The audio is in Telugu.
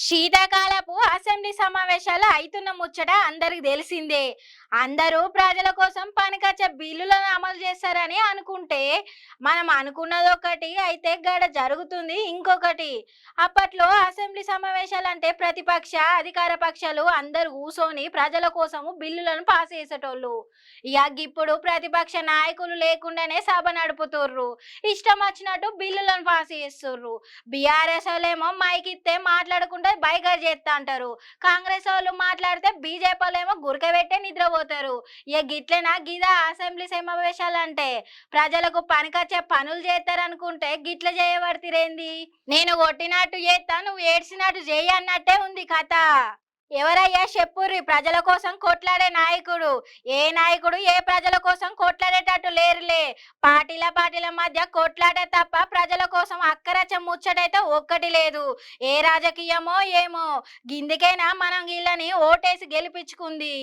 శీతాకాలపు అసెంబ్లీ సమావేశాలు అయితున్న ముచ్చట అందరికి తెలిసిందే. అందరూ ప్రజల కోసం పనికొచ్చే బిల్లులను అమలు చేస్తారని అనుకుంటే, మనం అనుకున్నదొకటి అయితే గడ జరుగుతుంది ఇంకొకటి. అప్పట్లో అసెంబ్లీ సమావేశాలంటే ప్రతిపక్ష, అధికార పక్షాలు అందరూ కూసోని ప్రజల కోసము బిల్లులను పాస్ చేసేటోళ్ళు. ఇక ఇప్పుడు ప్రతిపక్ష నాయకులు లేకుండానే సభ నడుపుతుర్రు. ఇష్టం వచ్చినట్టు బిల్లులను పాస్ చేస్తుర్రు. బీఆర్ఎస్ వాళ్ళేమో మైక్ ఇస్తే మాట్లాడకుండా బైగా చేస్తా అంటారు. కాంగ్రెస్ వాళ్ళు మాట్లాడితే బీజేపీ వాళ్ళేమో గురకబెట్టే నిద్రపోతారు. ఇక గిట్లనా గిదా అసెంబ్లీ సమావేశాలంటే ప్రజలకు పనికొచ్చే పనులు చేస్తారనుకుంటే గిట్ల చేయబడితేరేంది? నేను కొట్టినట్టు చేస్తా, నువ్వు ఏడ్చినట్టు చేయి అన్నట్టే ఉంది కథ. ఎవరయ్యా చెప్పుర్రి ప్రజల కోసం కొట్లాడే నాయకుడు? ఏ నాయకుడు ఏ ప్రజల కోసం కొట్లాడేటట్టు లేరులే. పార్టీల మధ్య కొట్లాడే తప్ప ప్రజల కోసం అక్కరచ్చ ముచ్చటైతే ఒక్కటి లేదు. ఏ రాజకీయమో ఏమో, గిందికైనా మనం వీళ్ళని ఓటేసి గెలిపించుకుంది.